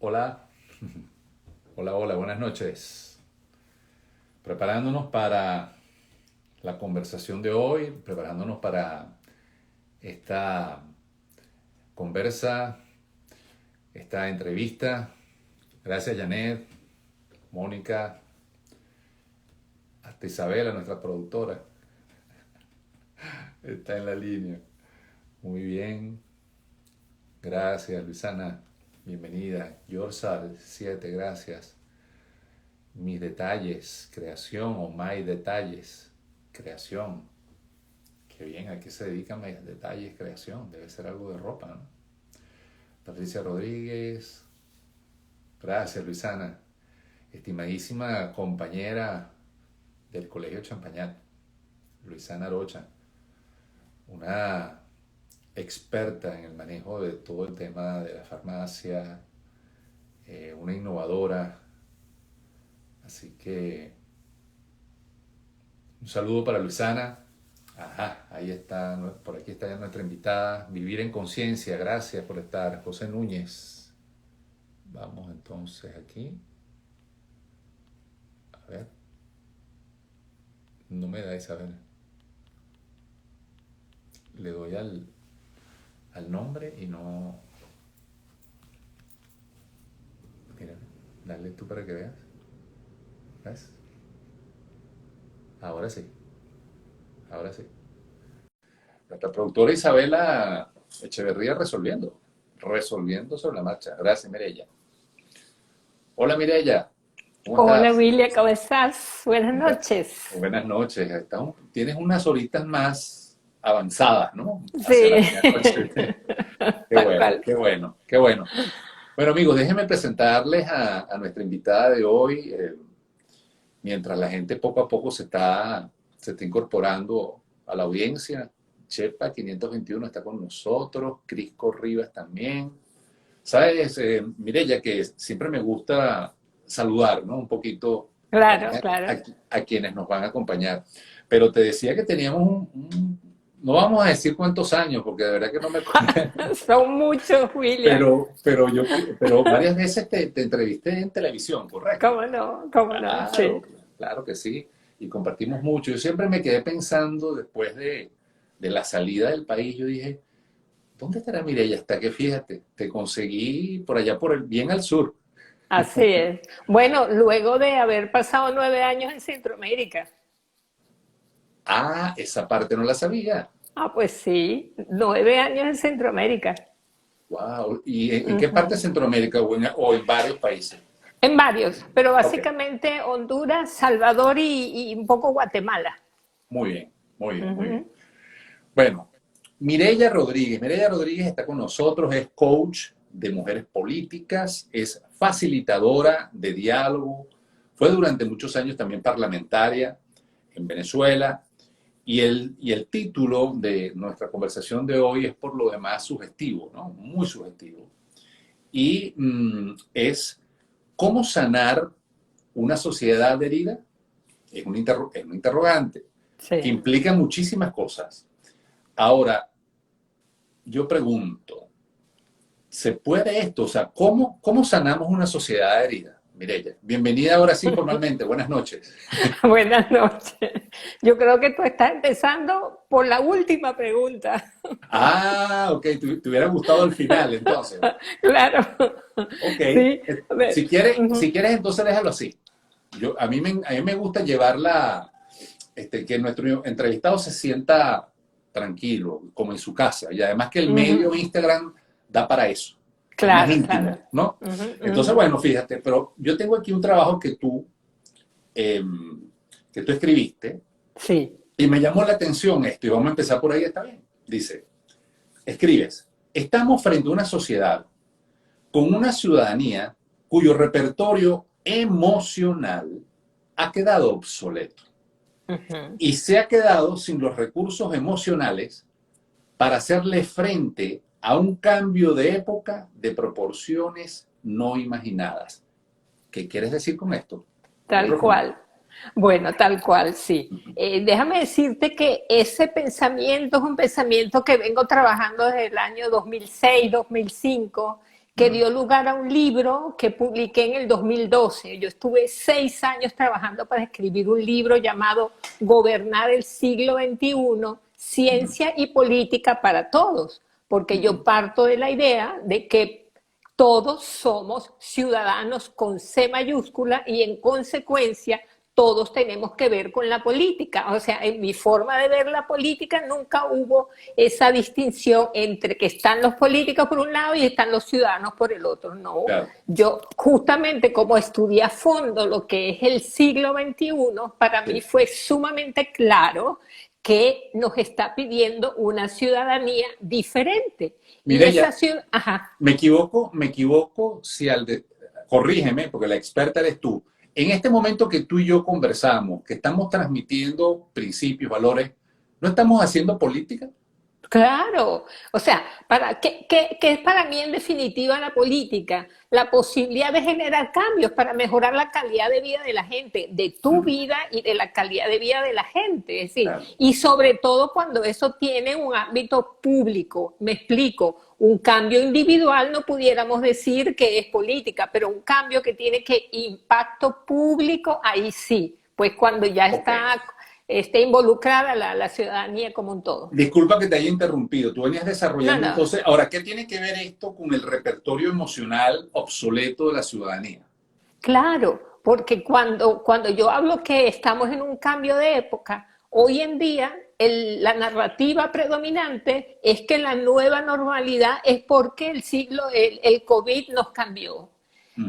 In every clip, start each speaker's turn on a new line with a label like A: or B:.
A: Hola, hola, hola, buenas noches. Preparándonos para la conversación de hoy, preparándonos para esta conversa, esta entrevista. Gracias, Janet, Mónica, hasta Isabela, nuestra productora, está en la línea. Muy bien, gracias, Luisana, bienvenida. Yorsal 7, gracias. Mis detalles, creación o My detalles, creación. Qué bien, ¿a qué se dedican mis detalles, creación? Debe ser algo de ropa, ¿no? Patricia Rodríguez, gracias Luisana, estimadísima compañera del Colegio Champañat, Luisana Rocha, una experta en el manejo de todo el tema de la farmacia, una innovadora, así que un saludo para Luisana. Ajá, ahí está, por aquí está ya nuestra invitada. Vivir en conciencia, gracias por estar. José Núñez. Vamos entonces aquí. A ver. No me da Isabel. Le doy al nombre y no... Mira, dale tú para que veas. ¿Ves? Ahora sí. Ahora sí. Nuestra productora Isabela Echeverría resolviendo sobre la marcha. Gracias, Mireya. Hola, Mireya. ¿Cómo
B: Hola
A: estás?
B: William, ¿cómo estás? Buenas
A: Bu-
B: noches.
A: Buenas noches. Tienes unas horitas más avanzadas, ¿no? Hacia la
B: Sí,
A: medianoche. Qué
B: tal
A: bueno,
B: cual.
A: qué bueno, qué bueno. Bueno, amigos, déjenme presentarles a nuestra invitada de hoy. Mientras la gente poco a poco se está incorporando a la audiencia. Chepa 521 está con nosotros, Crisco Rivas también. Sabes, Mireya, que siempre me gusta saludar, ¿no? Un poquito
B: Claro,
A: también
B: claro.
A: a quienes nos van a acompañar. Pero te decía que teníamos no vamos a decir cuántos años, porque de verdad que no me acuerdo,
B: Son muchos, William.
A: pero varias veces te entrevisté en televisión, ¿correcto?
B: ¿Cómo no? ¿Cómo no?
A: Claro,
B: Sí.
A: claro que sí. Y compartimos mucho. Yo siempre me quedé pensando después de la salida del país, yo dije, ¿dónde estará Mireya? Hasta que fíjate, te conseguí por allá bien al sur.
B: Así es. Bueno, luego de haber pasado 9 años en Centroamérica.
A: Ah, esa parte no la sabía.
B: Ah, pues sí, 9 años en Centroamérica.
A: Wow. ¿Y en qué parte de
B: Ujú.
A: Centroamérica o en varios países?
B: En varios, pero
A: Ok,
B: básicamente Honduras, Salvador y un poco Guatemala.
A: muy bien, muy bien, muy bien.
B: Ujú.
A: Bueno, Mireya Rodríguez está con nosotros, es coach de mujeres políticas, es facilitadora de diálogo, fue durante muchos años también parlamentaria en Venezuela y el título de nuestra conversación de hoy es por lo demás sugestivo, ¿no? Muy sugestivo. Y es cómo sanar una sociedad herida. Es un interrogante que
B: Sí.
A: implica muchísimas cosas. Ahora, yo pregunto, ¿se puede esto? O sea, ¿cómo sanamos una sociedad herida? Mireya, bienvenida ahora sí formalmente. Buenas noches.
B: Buenas noches. Yo creo que tú estás empezando por la última pregunta.
A: Ah, ok, te hubiera gustado al final, entonces.
B: Claro.
A: Ok,
B: Sí. A ver.
A: si quieres entonces déjalo así. A mí me gusta llevarla, que nuestro entrevistado se sienta tranquilo, como en su casa. Y además que el
B: Ujú.
A: medio Instagram da para eso. Es más
B: Claro, claro.
A: íntimo, ¿no?
B: Ujú,
A: Entonces,
B: ujú.
A: bueno, fíjate, pero yo tengo aquí un trabajo eh, que tú escribiste
B: Sí.
A: y me llamó la atención esto y vamos a empezar por ahí, está bien. Dice, escribes, estamos frente a una sociedad con una ciudadanía cuyo repertorio emocional ha quedado obsoleto
B: Ujú.
A: y se ha quedado sin los recursos emocionales para hacerle frente a un cambio de época de proporciones no imaginadas. ¿Qué quieres decir con esto? Muy
B: Tal
A: profundo.
B: cual. Bueno, tal cual, sí. Déjame decirte que ese pensamiento es un pensamiento que vengo trabajando desde el año 2006, 2005, que dio lugar a un libro que publiqué en el 2012. Yo estuve 6 años trabajando para escribir un libro llamado Gobernar el siglo XXI, Ciencia y Política para Todos, porque yo parto de la idea de que todos somos ciudadanos con C mayúscula y en consecuencia todos tenemos que ver con la política. O sea, en mi forma de ver la política nunca hubo esa distinción entre que están los políticos por un lado y están los ciudadanos por el otro. No,
A: Claro.
B: yo justamente como estudié a fondo lo que es el siglo XXI, para mí fue sumamente claro que nos está pidiendo una ciudadanía diferente.
A: Mireya,
B: Ajá.
A: me equivoco si corrígeme, porque la experta eres tú. En este momento que tú y yo conversamos, que estamos transmitiendo principios, valores, ¿no estamos haciendo política?
B: Claro, o sea, ¿qué es para mí en definitiva la política? La posibilidad de generar cambios para mejorar la calidad de vida de la gente, de tu vida y de la calidad de vida de la gente, es decir,
A: Claro.
B: y sobre todo cuando eso tiene un ámbito público. Me explico, un cambio individual no pudiéramos decir que es política, pero un cambio que tiene que impacto público, ahí sí, pues cuando ya esté involucrada la ciudadanía como un todo.
A: Disculpa que te haya interrumpido. Tú venías desarrollando
B: No.
A: entonces. Ahora, ¿qué tiene que ver esto con el repertorio emocional obsoleto de la ciudadanía?
B: Claro, porque cuando yo hablo que estamos en un cambio de época, hoy en día la narrativa predominante es que la nueva normalidad es porque el COVID nos cambió.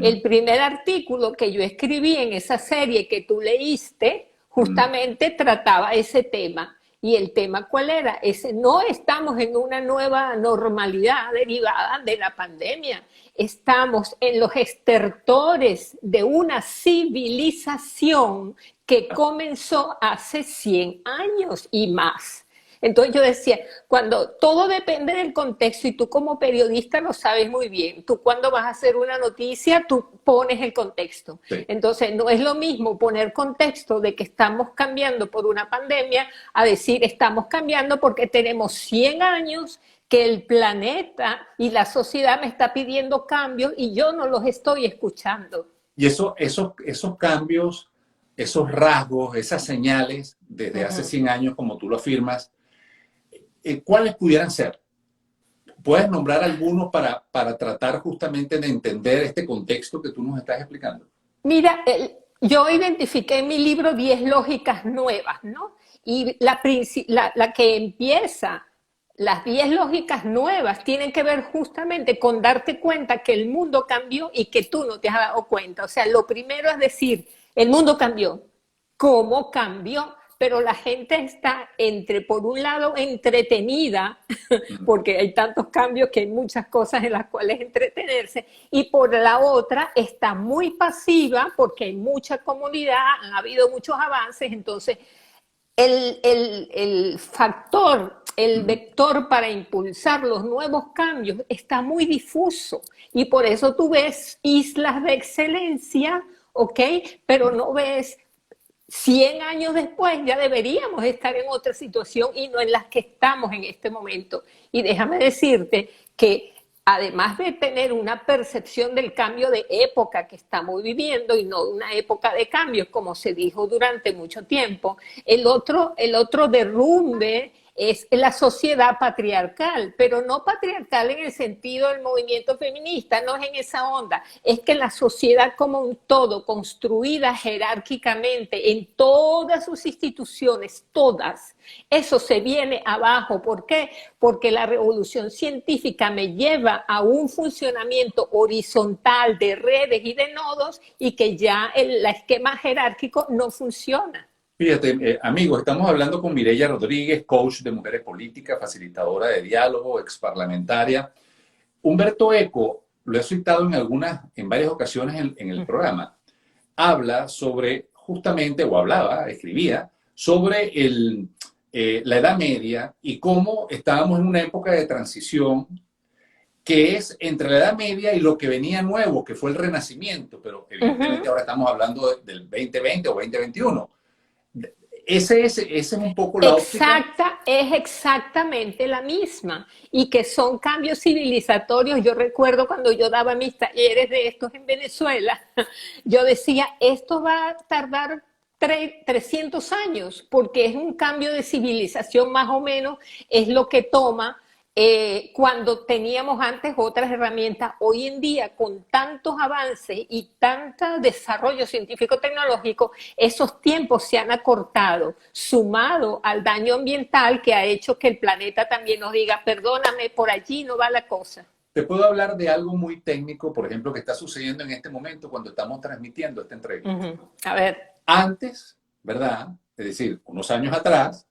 B: El primer artículo que yo escribí en esa serie que tú leíste justamente trataba ese tema. ¿Y el tema cuál era? No estamos en una nueva normalidad derivada de la pandemia. Estamos en los estertores de una civilización que comenzó hace 100 años y más. Entonces yo decía, cuando todo depende del contexto, y tú como periodista lo sabes muy bien, tú cuando vas a hacer una noticia, tú pones el contexto.
A: Sí.
B: Entonces no es lo mismo poner contexto de que estamos cambiando por una pandemia a decir estamos cambiando porque tenemos 100 años que el planeta y la sociedad me está pidiendo cambios y yo no los estoy escuchando.
A: Y esos cambios, esos rasgos, esas señales desde hace 100 años, como tú lo afirmas, ¿cuáles pudieran ser? ¿Puedes nombrar algunos para tratar justamente de entender este contexto que tú nos estás explicando?
B: Mira, yo identifiqué en mi libro 10 lógicas nuevas, ¿no? Y la que empieza, las 10 lógicas nuevas tienen que ver justamente con darte cuenta que el mundo cambió y que tú no te has dado cuenta. O sea, lo primero es decir, el mundo cambió. ¿Cómo cambió? Pero la gente está por un lado, entretenida, porque hay tantos cambios que hay muchas cosas en las cuales entretenerse, y por la otra está muy pasiva, porque hay mucha comunidad, han habido muchos avances, entonces el factor, el vector para impulsar los nuevos cambios está muy difuso, y por eso tú ves islas de excelencia, ¿ok? Pero no ves 100 años después ya deberíamos estar en otra situación y no en las que estamos en este momento. Y déjame decirte que además de tener una percepción del cambio de época que estamos viviendo y no una época de cambios, como se dijo durante mucho tiempo, el otro derrumbe es la sociedad patriarcal, pero no patriarcal en el sentido del movimiento feminista, no es en esa onda, es que la sociedad como un todo, construida jerárquicamente en todas sus instituciones, todas, eso se viene abajo. ¿Por qué? Porque la revolución científica me lleva a un funcionamiento horizontal de redes y de nodos y que ya el esquema jerárquico no funciona.
A: Fíjate, amigos, estamos hablando con Mireya Rodríguez, coach de mujeres políticas, facilitadora de diálogo, exparlamentaria. Humberto Eco, lo he citado en varias ocasiones en el programa, habla sobre justamente, o hablaba, escribía, sobre la Edad Media y cómo estábamos en una época de transición que es entre la Edad Media y lo que venía nuevo, que fue el Renacimiento, pero evidentemente ahora estamos hablando del 2020 o 2021. ese es un poco la óptica.
B: Es exactamente la misma y que son cambios civilizatorios. Yo recuerdo cuando yo daba mis talleres de estos en Venezuela, yo decía, esto va a tardar 300 años porque es un cambio de civilización más o menos, es lo que toma cuando teníamos antes otras herramientas. Hoy en día, con tantos avances y tanto desarrollo científico-tecnológico, esos tiempos se han acortado, sumado al daño ambiental que ha hecho que el planeta también nos diga, perdóname, por allí no va la cosa.
A: Te puedo hablar de algo muy técnico, por ejemplo, que está sucediendo en este momento cuando estamos transmitiendo esta entrevista.
B: A ver.
A: Antes, ¿verdad? Es decir, unos años atrás,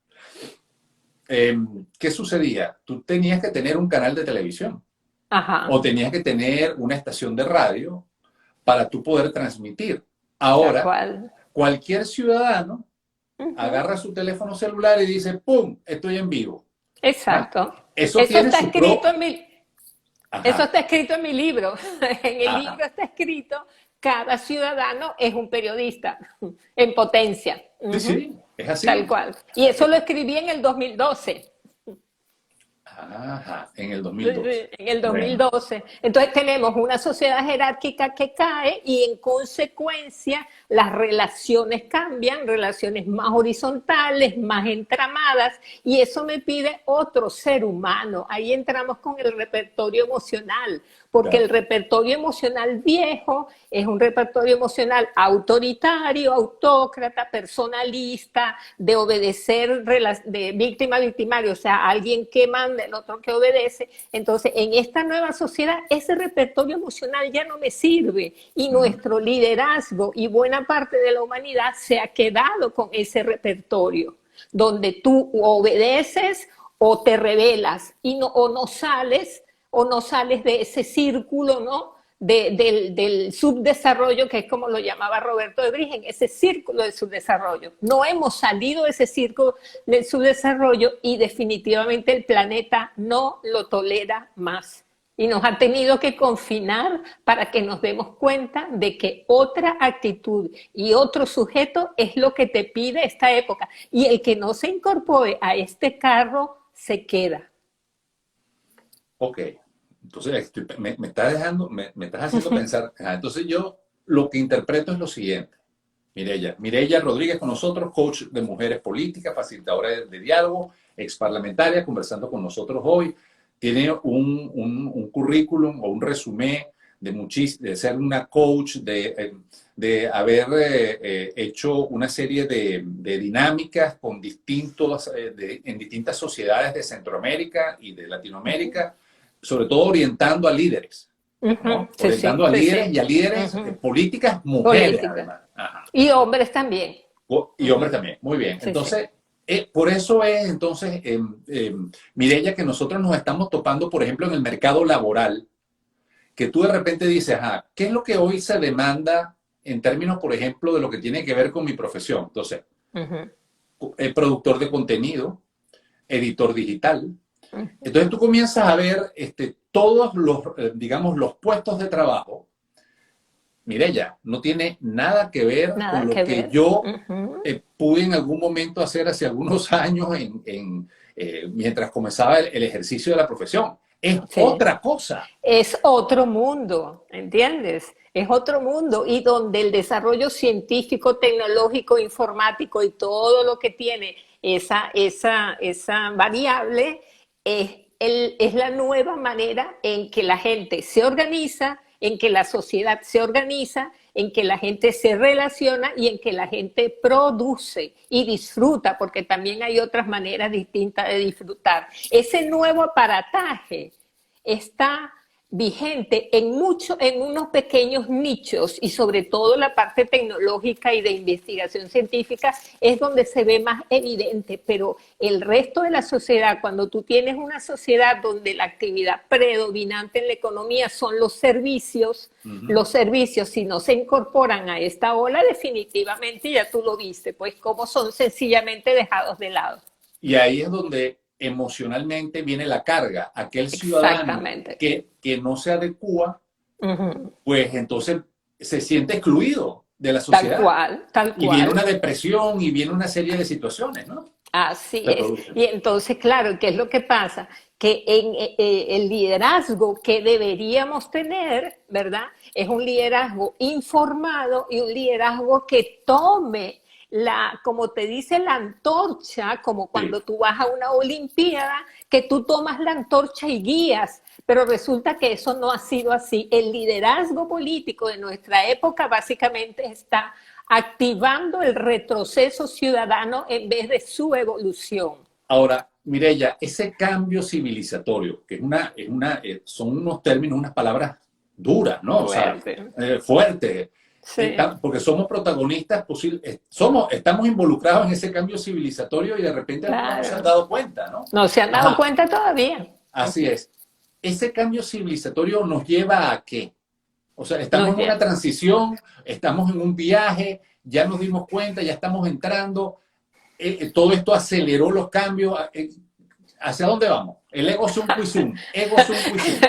A: ¿qué sucedía? Tú tenías que tener un canal de televisión.
B: Ajá.
A: O tenías que tener una estación de radio para tú poder transmitir. Ahora, cualquier ciudadano agarra su teléfono celular y dice, ¡pum!, estoy en vivo.
B: Exacto.
A: ¿Ah? Eso está
B: escrito en mi... Eso está escrito en mi libro. En el libro está escrito, cada ciudadano es un periodista en potencia.
A: Sí, sí, es así.
B: Tal cual. Y eso lo escribí en el 2012.
A: Ajá, en el 2012.
B: En el 2012. Bueno. Entonces tenemos una sociedad jerárquica que cae y en consecuencia las relaciones cambian, relaciones más horizontales, más entramadas, y eso me pide otro ser humano. Ahí entramos con el repertorio emocional, porque el repertorio emocional viejo es un repertorio emocional autoritario, autócrata, personalista, de obedecer, de víctima a victimario, o sea, alguien que manda, el otro que obedece. Entonces, en esta nueva sociedad, ese repertorio emocional ya no me sirve y nuestro liderazgo y buena parte de la humanidad se ha quedado con ese repertorio, donde tú obedeces o te rebelas y o no sales de ese círculo, ¿no? Del subdesarrollo, que es como lo llamaba Roberto de Brigen, ese círculo del subdesarrollo. No hemos salido de ese círculo del subdesarrollo y definitivamente el planeta no lo tolera más. Y nos ha tenido que confinar para que nos demos cuenta de que otra actitud y otro sujeto es lo que te pide esta época. Y el que no se incorpore a este carro se queda.
A: Ok. Entonces, me estás haciendo pensar. Entonces, yo lo que interpreto es lo siguiente. Mireya Rodríguez con nosotros, coach de mujeres políticas, facilitadora de diálogo, ex parlamentaria, conversando con nosotros hoy. Tiene un currículum o un resumen de ser una coach, de haber hecho una serie de dinámicas con en distintas sociedades de Centroamérica y de Latinoamérica, sobre todo orientando a líderes, ¿no?
B: Sí,
A: orientando a líderes y a líderes políticas, mujeres además. Ajá.
B: Y hombres también.
A: Y hombres también, muy bien. Entonces, por eso es entonces, Mireya, que nosotros nos estamos topando, por ejemplo, en el mercado laboral, que tú de repente dices, ¿qué es lo que hoy se demanda en términos, por ejemplo, de lo que tiene que ver con mi profesión? Entonces, productor de contenido, editor digital. Entonces tú comienzas a ver todos los, digamos, los puestos de trabajo. Mireya, no tiene nada que ver con lo que yo pude en algún momento hacer hace algunos años mientras comenzaba el ejercicio de la profesión. Es otra cosa.
B: Es otro mundo, ¿entiendes? Es otro mundo y donde el desarrollo científico, tecnológico, informático y todo lo que tiene esa variable es la nueva manera en que la gente se organiza, en que la sociedad se organiza, en que la gente se relaciona y en que la gente produce y disfruta, porque también hay otras maneras distintas de disfrutar. Ese nuevo aparataje está vigente en unos pequeños nichos y sobre todo la parte tecnológica y de investigación científica es donde se ve más evidente, pero el resto de la sociedad, cuando tú tienes una sociedad donde la actividad predominante en la economía son los servicios si no se incorporan a esta ola, definitivamente ya tú lo viste, pues cómo son sencillamente dejados de lado.
A: Y ahí es donde emocionalmente viene la carga. Aquel ciudadano que no se adecua, pues entonces se siente excluido de la
B: Tal
A: sociedad.
B: cual, tal
A: Y viene
B: cual.
A: una depresión y viene una serie de situaciones, ¿no?
B: Así
A: Se
B: es.
A: producen.
B: Y entonces, claro, ¿qué es lo que pasa? Que en el liderazgo que deberíamos tener, ¿verdad? Es un liderazgo informado y un liderazgo que tome la, como te dice, la antorcha, como
A: Sí.
B: cuando tú vas a una olimpiada, que tú tomas la antorcha y guías. Pero resulta que eso no ha sido así. El liderazgo político de nuestra época básicamente está activando el retroceso ciudadano en vez de su evolución.
A: Ahora, Mireya, ese cambio civilizatorio, que son unos términos, unas palabras duras, ¿no? O sea,
B: Fuerte.
A: fuertes,
B: Sí,
A: porque somos protagonistas, estamos involucrados en ese cambio civilizatorio y de repente algunos no se han
B: claro.
A: dado cuenta, ¿no?
B: No se han dado
A: Ajá,
B: cuenta todavía.
A: así es. Ese cambio civilizatorio nos lleva a qué? O sea, estamos
B: Nos
A: en una
B: lleva.
A: transición, estamos en un viaje, ya nos dimos cuenta, ya estamos entrando, todo esto aceleró los cambios. ¿Hacia dónde vamos? El ego zoom quizum, ego zoom quizum.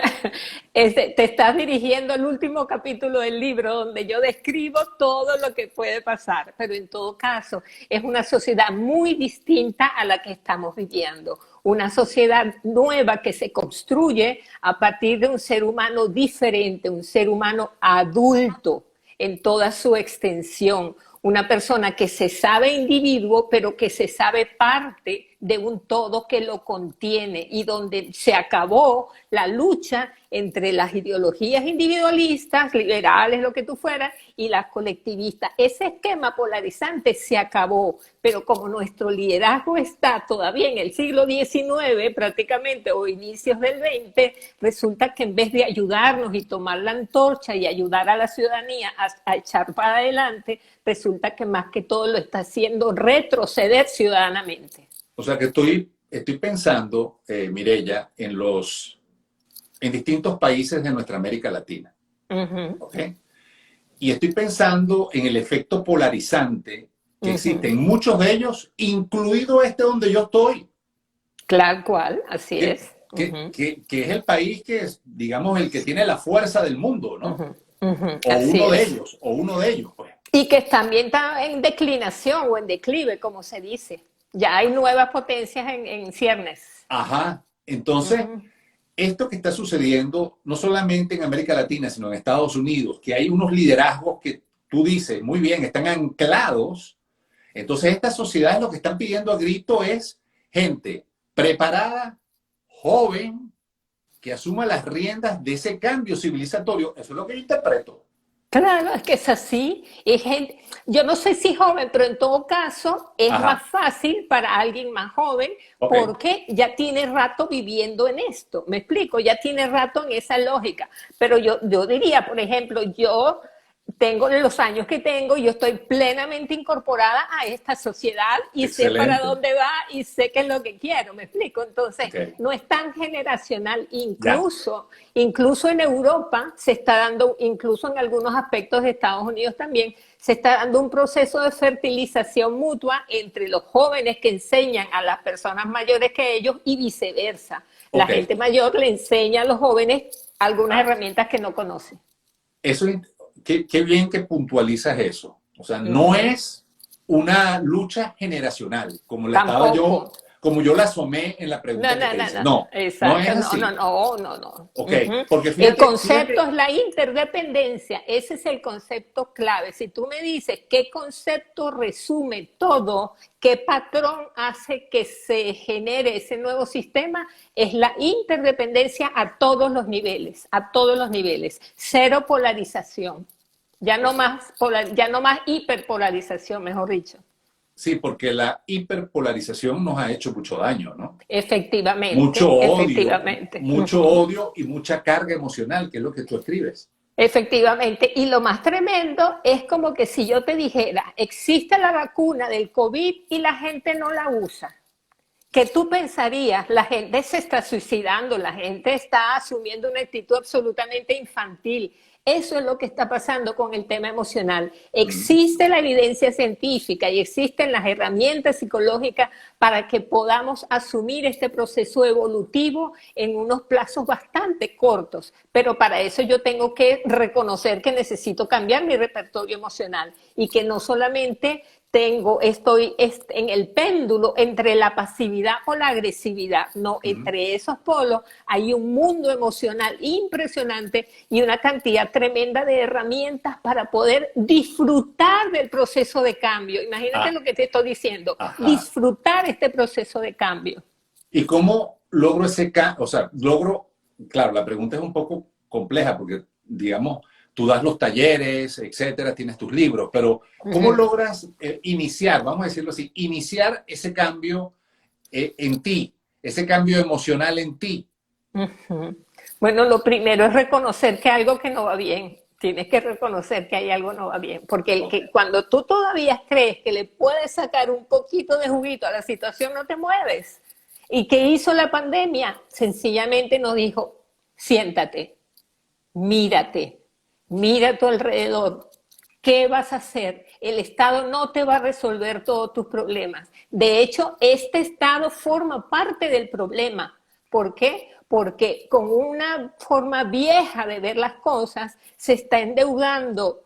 B: Te estás dirigiendo al último capítulo del libro donde yo describo todo lo que puede pasar, pero en todo caso es una sociedad muy distinta a la que estamos viviendo, una sociedad nueva que se construye a partir de un ser humano diferente, un ser humano adulto en toda su extensión, una persona que se sabe individuo, pero que se sabe parte de un todo que lo contiene y donde se acabó la lucha entre las ideologías individualistas, liberales, lo que tú fueras, y las colectivistas. Ese esquema polarizante se acabó, pero como nuestro liderazgo está todavía en el siglo XIX prácticamente o inicios del XX, resulta que en vez de ayudarnos y tomar la antorcha y ayudar a la ciudadanía a echar para adelante, resulta que más que todo lo está haciendo retroceder ciudadanamente.
A: O sea que estoy pensando, Mireya, en distintos países de nuestra América Latina.
B: Uh-huh,
A: ¿Ok? Y estoy pensando en el efecto polarizante que existe en
B: uh-huh.
A: muchos de ellos, incluido este donde yo estoy,
B: Claro cual, así
A: que,
B: es.
A: que,
B: Uh-huh,
A: que es el país que es, digamos, el que tiene la fuerza del mundo, ¿no?
B: uh-huh, uh-huh, así es.
A: O uno de ellos, pues.
B: Y que también está en declinación o en declive, como se dice. Ya hay nuevas potencias en ciernes.
A: Ajá. Entonces,
B: Uh-huh.
A: esto que está sucediendo, no solamente en América Latina, sino en Estados Unidos, que hay unos liderazgos que tú dices, muy bien, están anclados. Entonces, estas sociedades lo que están pidiendo a grito es gente preparada, joven, que asuma las riendas de ese cambio civilizatorio. Eso es lo que yo interpreto.
B: Claro, es que es así. Y gente, yo no sé si joven, pero en todo caso es más
A: Ajá,
B: fácil para alguien más joven
A: ok.
B: porque ya tiene rato viviendo en esto. Me explico, ya tiene rato en esa lógica. Pero yo diría, por ejemplo, yo tengo los años que tengo, yo estoy plenamente incorporada a esta sociedad y sé para
A: Excelente.
B: dónde va y sé qué es lo que quiero, me explico. Entonces,
A: Ok,
B: no es tan generacional,
A: ya.
B: incluso en Europa se está dando, incluso en algunos aspectos de Estados Unidos también, se está dando un proceso de fertilización mutua entre los jóvenes que enseñan a las personas mayores que ellos y viceversa. La
A: Ok.
B: gente mayor le enseña a los jóvenes algunas
A: Ah,
B: herramientas que no conocen.
A: eso, qué bien que puntualizas eso. O sea,
B: Uh
A: no
B: -huh.
A: es una lucha generacional,
B: Tampoco.
A: como yo la asomé en la
B: No,
A: pregunta que
B: no,
A: te
B: no,
A: hice.
B: no, no.
A: No, no es
B: Exacto. No, no,
A: así.
B: no, no, no.
A: Ok,
B: Uh -huh.
A: porque
B: El
A: fíjate,
B: concepto es la interdependencia. Ese es el concepto clave. Si tú me dices qué concepto resume todo, qué patrón hace que se genere ese nuevo sistema, es la interdependencia a todos los niveles, a todos los niveles. Cero polarización. Ya no más hiperpolarización, mejor dicho.
A: sí, porque la hiperpolarización nos ha hecho mucho daño, ¿no?
B: Efectivamente, efectivamente. Uh
A: Mucho
B: -huh.
A: odio y mucha carga emocional, que es lo que tú escribes.
B: Efectivamente, y lo más tremendo es como que si yo te dijera, existe la vacuna del COVID y la gente no la usa, que tú pensarías, la gente se está suicidando, la gente está asumiendo una actitud absolutamente infantil. Eso es lo que está pasando con el tema emocional. Existe la evidencia científica y existen las herramientas psicológicas para que podamos asumir este proceso evolutivo en unos plazos bastante cortos. Pero para eso yo tengo que reconocer que necesito cambiar mi repertorio emocional y que no solamente estoy en el péndulo entre la pasividad o la agresividad. No, entre esos polos hay un mundo emocional impresionante y una cantidad tremenda de herramientas para poder disfrutar del proceso de cambio. Imagínate lo que te estoy diciendo, disfrutar este proceso de cambio.
A: ¿Y cómo logro ese cambio? O sea, claro, la pregunta es un poco compleja porque, digamos, tú das los talleres, etcétera, tienes tus libros, pero ¿cómo logras iniciar, vamos a decirlo así, iniciar ese cambio en ti, ese cambio emocional en ti?
B: Bueno, lo primero es reconocer que hay algo que no va bien. Tienes que reconocer que hay algo que no va bien, porque cuando tú todavía crees que le puedes sacar un poquito de juguito a la situación, no te mueves. ¿Y qué hizo la pandemia? Sencillamente nos dijo, siéntate, mírate, mira a tu alrededor. ¿Qué vas a hacer? El Estado no te va a resolver todos tus problemas. De hecho, este Estado forma parte del problema. ¿Por qué? Porque con una forma vieja de ver las cosas se está endeudando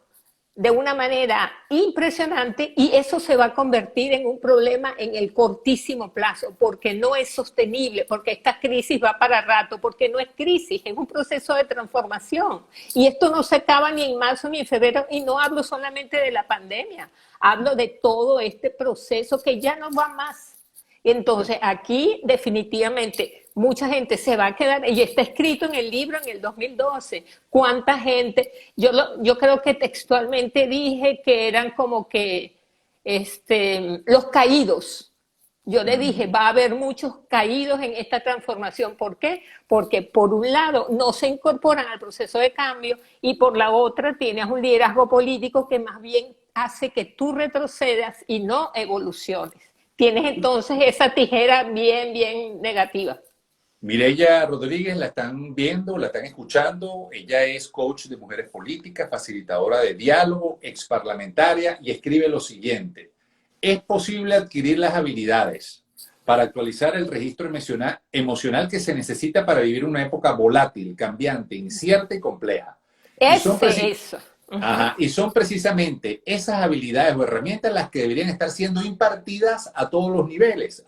B: de una manera impresionante y eso se va a convertir en un problema en el cortísimo plazo, porque no es sostenible, porque esta crisis va para rato, porque no es crisis, es un proceso de transformación. Y esto no se acaba ni en marzo ni en febrero, y no hablo solamente de la pandemia, hablo de todo este proceso que ya no va más. Entonces, aquí definitivamente mucha gente se va a quedar, y está escrito en el libro en el 2012, cuánta gente, yo creo que textualmente dije que eran como que los caídos. Yo le dije, va a haber muchos caídos en esta transformación. ¿Por qué? Porque por un lado no se incorporan al proceso de cambio y por la otra tienes un liderazgo político que más bien hace que tú retrocedas y no evoluciones. Tienes entonces esa tijera bien, bien negativa.
A: Mireya Rodríguez, la están viendo, la están escuchando. Ella es coach de mujeres políticas, facilitadora de diálogo, exparlamentaria y escribe lo siguiente. Es posible adquirir las habilidades para actualizar el registro emocional que se necesita para vivir una época volátil, cambiante, incierta y compleja.
B: Eso.
A: Y son precisamente esas habilidades o herramientas las que deberían estar siendo impartidas a todos los niveles.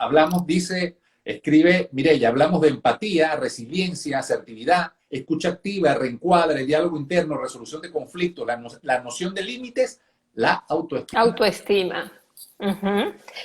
A: Escribe Mireya, hablamos de empatía, resiliencia, asertividad, escucha activa, reencuadre, diálogo interno, resolución de conflictos, la noción de límites, la autoestima.
B: Autoestima.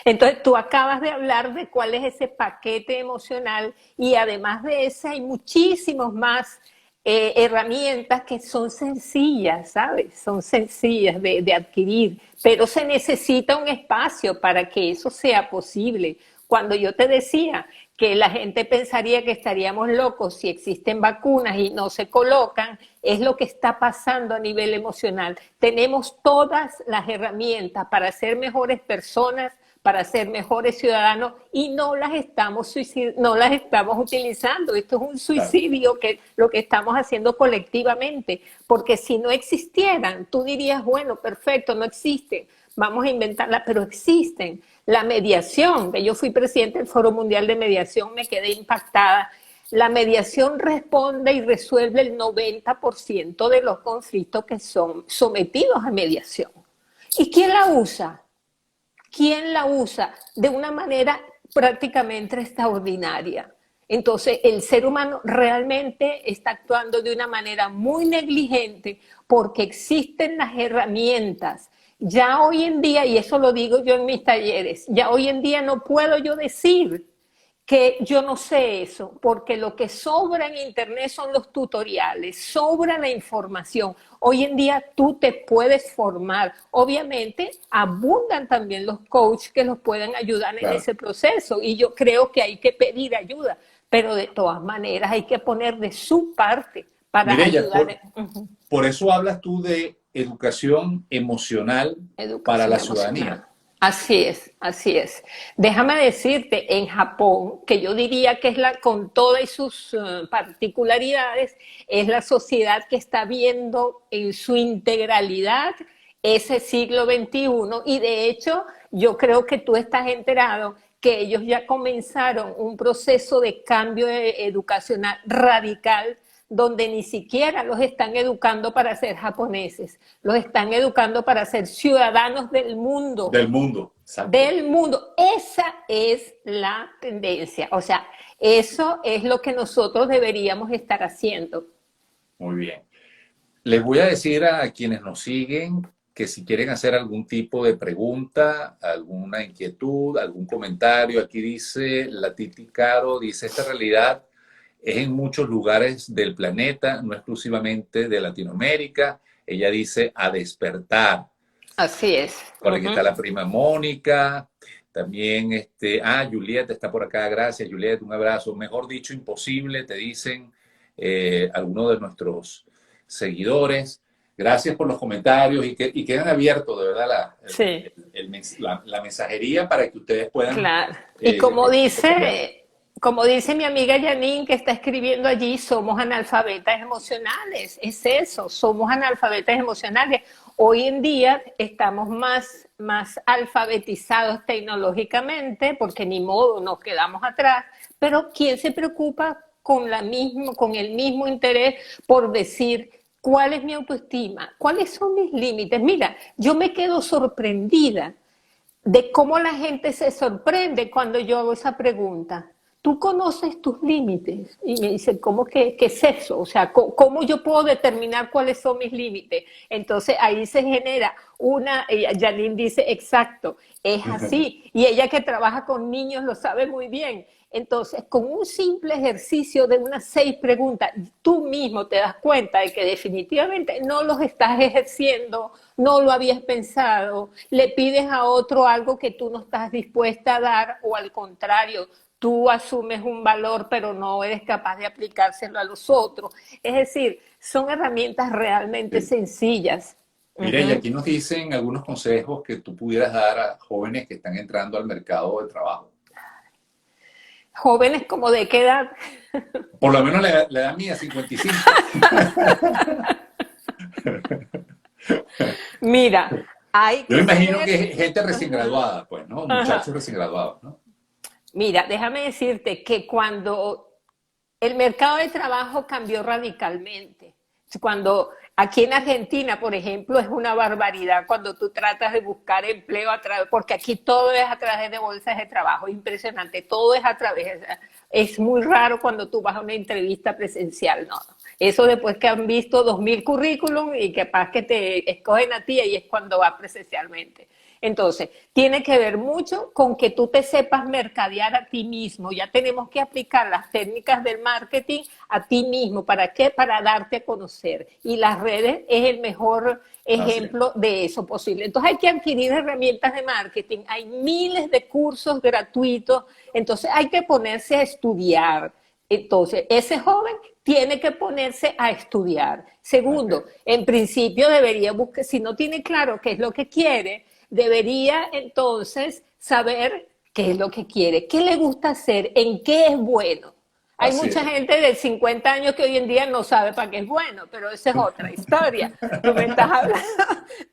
B: Entonces, tú acabas de hablar de cuál es ese paquete emocional y además de eso hay muchísimos más herramientas que son sencillas, ¿sabes? Son sencillas de adquirir, pero se necesita un espacio para que eso sea posible. Cuando yo te decía que la gente pensaría que estaríamos locos si existen vacunas y no se colocan, es lo que está pasando a nivel emocional. Tenemos todas las herramientas para ser mejores personas, para ser mejores ciudadanos y no las estamos utilizando. Esto es un suicidio, que lo que estamos haciendo colectivamente, porque si no existieran, tú dirías, bueno, perfecto, no existen, vamos a inventarla, pero existen. La mediación, que yo fui presidente del Foro Mundial de Mediación, me quedé impactada. La mediación responde y resuelve el 90% de los conflictos que son sometidos a mediación. ¿Y quién la usa? ¿Quién la usa? De una manera prácticamente extraordinaria. Entonces, el ser humano realmente está actuando de una manera muy negligente porque existen las herramientas. Ya hoy en día, y eso lo digo yo en mis talleres, ya hoy en día no puedo yo decir que yo no sé eso, porque lo que sobra en Internet son los tutoriales, sobra la información. Hoy en día tú te puedes formar. Obviamente abundan también los coaches que los pueden ayudar en ese proceso y yo creo que hay que pedir ayuda, pero de todas maneras hay que poner de su parte para ayudar.
A: Por eso hablas tú de educación emocional para la ciudadanía.
B: Así es, así es. Déjame decirte, en Japón, que yo diría que es con todas sus particularidades, es la sociedad que está viendo en su integralidad ese siglo XXI y de hecho yo creo que tú estás enterado que ellos ya comenzaron un proceso de cambio educacional radical donde ni siquiera los están educando para ser japoneses, los están educando para ser ciudadanos del mundo.
A: Del mundo, exacto.
B: Del mundo. Esa es la tendencia. O sea, eso es lo que nosotros deberíamos estar haciendo.
A: Muy bien. Les voy a decir a quienes nos siguen que si quieren hacer algún tipo de pregunta, alguna inquietud, algún comentario, aquí dice la Titi Caro, dice, esta realidad es en muchos lugares del planeta, no exclusivamente de Latinoamérica. Ella dice a despertar.
B: Así es.
A: Por aquí está la prima Mónica. También, Julieta está por acá. Gracias, Julieta, un abrazo. Mejor dicho, imposible, te dicen algunos de nuestros seguidores. Gracias por los comentarios y quedan abiertos, de verdad,
B: Sí.
A: la mensajería para que ustedes puedan...
B: Claro. Y como dice mi amiga Janine que está escribiendo allí, somos analfabetas emocionales. Es eso, somos analfabetas emocionales. Hoy en día estamos más alfabetizados tecnológicamente, porque ni modo, nos quedamos atrás. Pero ¿quién se preocupa con el mismo interés por decir cuál es mi autoestima? ¿Cuáles son mis límites? Mira, yo me quedo sorprendida de cómo la gente se sorprende cuando yo hago esa pregunta. ¿Tú conoces tus límites? Y me dicen, ¿cómo qué es eso? O sea, ¿cómo yo puedo determinar cuáles son mis límites? Entonces ahí se genera Janine dice, exacto, es así. Y ella que trabaja con niños lo sabe muy bien. Entonces, con un simple ejercicio de unas 6 preguntas, tú mismo te das cuenta de que definitivamente no los estás ejerciendo, no lo habías pensado, le pides a otro algo que tú no estás dispuesta a dar o al contrario, tú asumes un valor pero no eres capaz de aplicárselo a los otros. Es decir, son herramientas realmente
A: Sí.
B: sencillas.
A: Mire, y aquí nos dicen algunos consejos que tú pudieras dar a jóvenes que están entrando al mercado de trabajo.
B: Jóvenes como de qué edad.
A: Por lo menos la edad mía, 55.
B: Mira, hay
A: Yo
B: que
A: me imagino
B: saber...
A: que es gente recién graduada, pues, ¿no?
B: Ajá.
A: Muchachos recién graduados, ¿no?
B: Mira, déjame decirte que cuando el mercado de trabajo cambió radicalmente, cuando aquí en Argentina, por ejemplo, es una barbaridad cuando tú tratas de buscar empleo porque aquí todo es a través de bolsas de trabajo, impresionante, todo es a través, es muy raro cuando tú vas a una entrevista presencial, no. Eso después que han visto 2000 currículum y capaz que te escogen a ti y es cuando vas presencialmente. Entonces, tiene que ver mucho con que tú te sepas mercadear a ti mismo. Ya tenemos que aplicar las técnicas del marketing a ti mismo. ¿Para qué? Para darte a conocer. Y las redes es el mejor ejemplo de eso posible. Entonces, hay que adquirir herramientas de marketing. Hay miles de cursos gratuitos. Entonces, hay que ponerse a estudiar. Entonces, ese joven tiene que ponerse a estudiar. Segundo, en principio debería buscar, si no tiene claro qué es lo que quiere, debería entonces saber qué es lo que quiere, qué le gusta hacer, en qué es bueno. Hay
A: Así
B: mucha
A: es.
B: gente de 50 años que hoy en día no sabe para qué es bueno, pero esa es otra historia. Tú me estás hablando,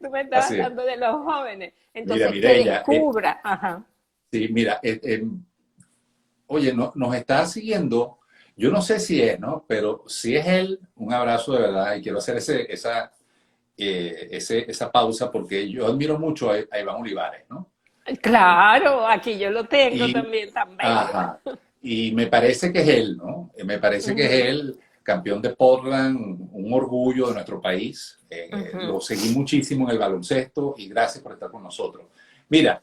B: tú me estás
A: Así es.
B: hablando de los jóvenes.
A: Mira,
B: Entonces, que
A: Mireya,
B: descubra. Ajá.
A: sí, mira, oye, nos está siguiendo, yo no sé si es, ¿no? Pero si es él, un abrazo de verdad y quiero hacer esa pausa porque yo admiro mucho a Iván Olivares, ¿no?
B: Claro, aquí yo lo tengo
A: Y,
B: también, tan bello.
A: ajá, y me parece que es él, ¿no? Me parece que es él, campeón de Portland, un orgullo de nuestro país. Lo seguí muchísimo en el baloncesto y gracias por estar con nosotros. Mira,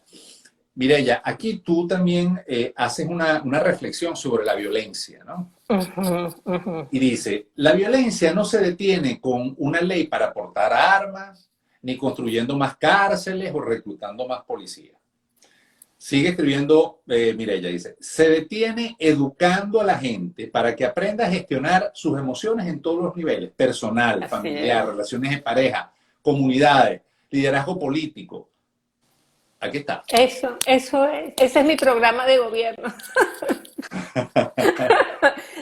A: Mireya, aquí tú también haces una reflexión sobre la violencia, ¿no? Y dice, la violencia no se detiene con una ley para portar armas, ni construyendo más cárceles o reclutando más policías. Sigue escribiendo Mireya, dice, se detiene educando a la gente para que aprenda a gestionar sus emociones en todos los niveles, personal,
B: Así es.
A: familiar, relaciones de pareja, comunidades, liderazgo político. aquí está.
B: Eso es, ese es mi programa de gobierno.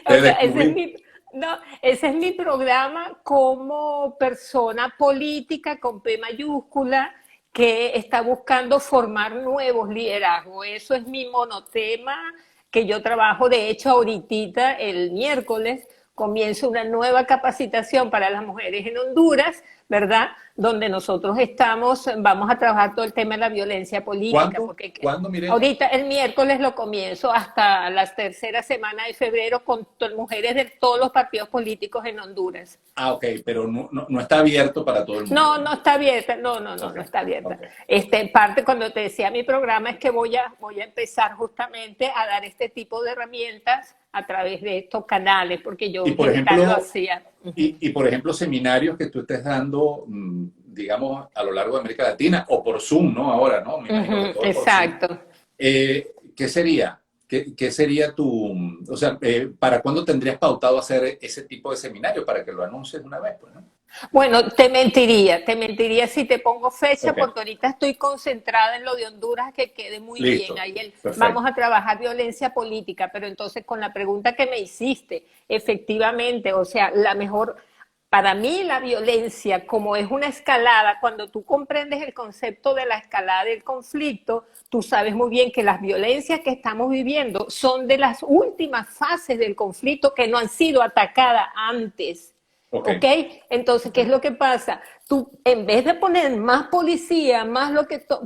A: Te
B: O sea, ese es
A: descubrí.
B: mi, no, ese es mi programa como persona política con P mayúscula que está buscando formar nuevos liderazgos. Eso es mi monotema que yo trabajo. De hecho, ahorita, el miércoles, comienza una nueva capacitación para las mujeres en Honduras, ¿verdad? Donde nosotros vamos a trabajar todo el tema de la violencia política,
A: ¿Cuándo?
B: porque
A: ¿Cuándo, Mireya?
B: ahorita el miércoles lo comienzo hasta la tercera semana de febrero con mujeres de todos los partidos políticos en Honduras.
A: Ah, ok, pero no está abierto para todo el mundo,
B: No,
A: ¿no?
B: no está abierta, no
A: Ok,
B: está abierta.
A: ok.
B: Parte cuando te decía mi programa es que voy a empezar justamente a dar este tipo de herramientas a través de estos canales, porque yo
A: Y
B: en
A: por
B: general lo
A: ejemplo,
B: hacía.
A: y por ejemplo, seminarios que tú estés dando, digamos, a lo largo de América Latina o por Zoom, ¿no? Ahora, ¿no? Me imagino que todo es por Zoom.
B: Exacto.
A: ¿Qué sería? ¿Qué sería tu, o sea, para cuándo tendrías pautado hacer ese tipo de seminario para que lo anuncies una vez, pues, ¿no?
B: Bueno, te mentiría si te pongo fecha,
A: Ok,
B: porque ahorita estoy concentrada en lo de Honduras, que quede muy bien.
A: listo,
B: Ahí vamos
A: perfecto.
B: a trabajar violencia política, pero entonces con la pregunta que me hiciste, efectivamente, o sea, para mí la violencia, como es una escalada, cuando tú comprendes el concepto de la escalada del conflicto, tú sabes muy bien que las violencias que estamos viviendo son de las últimas fases del conflicto que no han sido atacadas antes.
A: Ok,
B: ¿Ok? Entonces,
A: ok,
B: ¿qué es lo que pasa? Tú, en vez de poner más policía,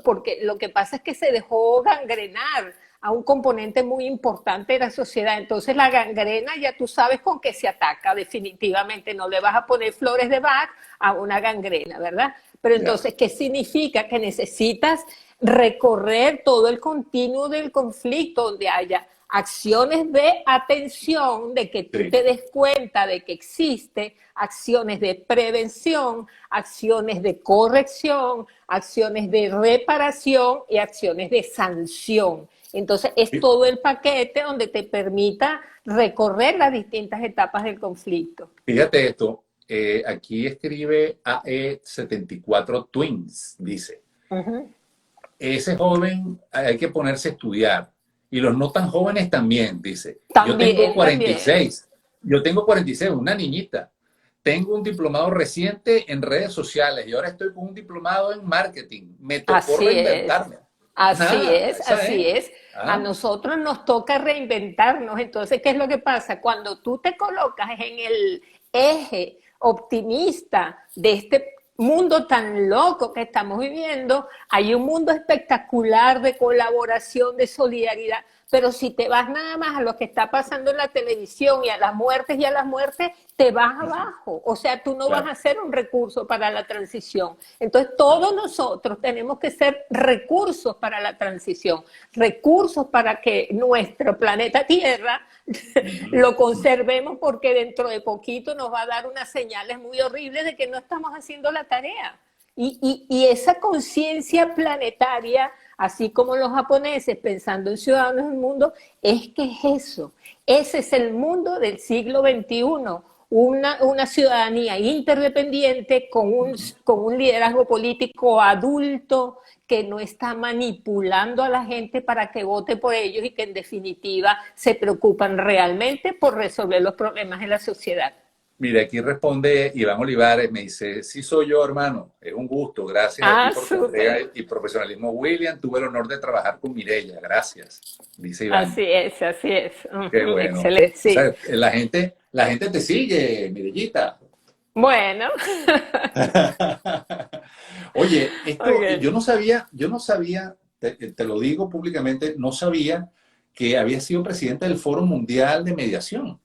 B: porque lo que pasa es que se dejó gangrenar a un componente muy importante de la sociedad. Entonces, la gangrena ya tú sabes con qué se ataca, definitivamente. No le vas a poner flores de Bach a una gangrena, ¿verdad? Pero
A: ya,
B: entonces, ¿qué significa? Que necesitas recorrer todo el continuo del conflicto donde haya acciones de atención, de que tú
A: sí.
B: te des cuenta de que existe, acciones de prevención, acciones de corrección, acciones de reparación y acciones de sanción. Entonces, es todo el paquete donde te permita recorrer las distintas etapas del conflicto.
A: Fíjate esto, aquí escribe AE74 Twins, dice.
B: Uh -huh.
A: Ese joven hay que ponerse a estudiar. Y los no tan jóvenes también, dice. Yo tengo
B: También,
A: cuarenta y
B: también.
A: seis Yo tengo 46, una niñita. Tengo un diplomado reciente en redes sociales y ahora estoy con un diplomado en marketing. Me tocó
B: Así es,
A: reinventarme.
B: así
A: Nada,
B: es,
A: esa
B: así
A: es.
B: es. A
A: Ah,
B: nosotros nos toca reinventarnos. Entonces, ¿qué es lo que pasa? Cuando tú te colocas en el eje optimista de este mundo tan loco que estamos viviendo, hay un mundo espectacular de colaboración, de solidaridad. Pero si te vas nada más a lo que está pasando en la televisión y a las muertes, te vas abajo. O sea, tú no vas
A: claro,
B: a ser un recurso para la transición. Entonces,
A: claro.
B: todos nosotros tenemos que ser recursos para la transición, recursos para que nuestro planeta Tierra
A: Ujú.
B: lo conservemos, porque dentro de poquito nos va a dar unas señales muy horribles de que no estamos haciendo la tarea. Y esa conciencia planetaria, así como los japoneses pensando en ciudadanos del mundo, es que es eso. Ese es el mundo del siglo XXI. Una ciudadanía interdependiente con un liderazgo político adulto que no está manipulando a la gente para que vote por ellos y que en definitiva se preocupan realmente por resolver los problemas de la sociedad.
A: Mire, aquí responde Iván Olivares, me dice, sí soy yo, hermano, es un gusto, gracias a ti
B: Ah,
A: por tu entrega
B: súper.
A: y profesionalismo, William, tuve el honor de trabajar con Mireya, gracias, dice Iván.
B: Así es, así es.
A: Qué bueno.
B: Excelente,
A: O
B: sí.
A: sea, la gente te sigue, Mirellita.
B: Bueno,
A: Oye, esto,
B: okay.
A: yo no sabía, te lo digo públicamente, no sabía que había sido presidente del Foro Mundial de Mediación.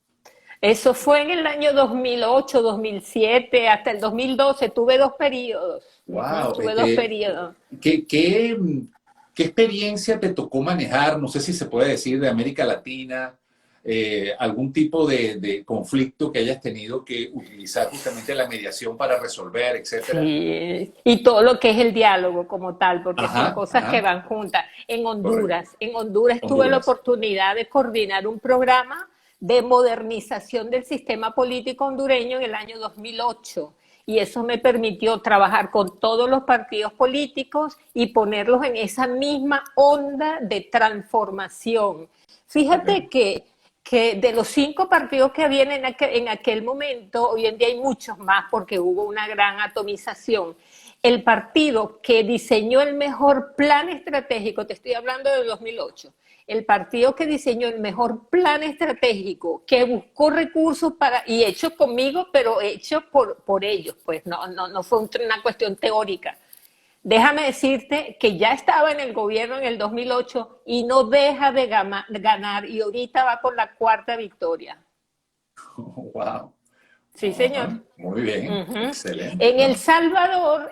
B: Eso fue en el año 2008, 2007, hasta el 2012. Tuve dos periodos.
A: Wow,
B: Tuve dos periodos.
A: ¿qué, qué, qué experiencia te tocó manejar? No sé si se puede decir de América Latina, algún tipo de conflicto que hayas tenido que utilizar justamente la mediación para resolver, etcétera.
B: Sí, y todo lo que es el diálogo como tal, porque son
A: Ajá,
B: cosas que
A: ajá,
B: van juntas.
A: correcto.
B: En Honduras tuve la
A: Honduras.
B: oportunidad de coordinar un programa de modernización del sistema político hondureño en el año 2008. y eso me permitió trabajar con todos los partidos políticos y ponerlos en esa misma onda de transformación.
A: Okay.
B: Fíjate que de los 5 partidos que habían en aquel momento, hoy en día hay muchos más porque hubo una gran atomización. El partido que diseñó el mejor plan estratégico, te estoy hablando de 2008, el partido que diseñó el mejor plan estratégico, que buscó recursos para, y hecho conmigo, pero hecho por ellos, pues no fue una cuestión teórica. Déjame decirte que ya estaba en el gobierno en el 2008 y no deja de ganar y ahorita va por la 4ª victoria.
A: Wow.
B: Sí, señor.
A: Ajá. Muy bien,
B: Uh-huh.
A: excelente, ¿no?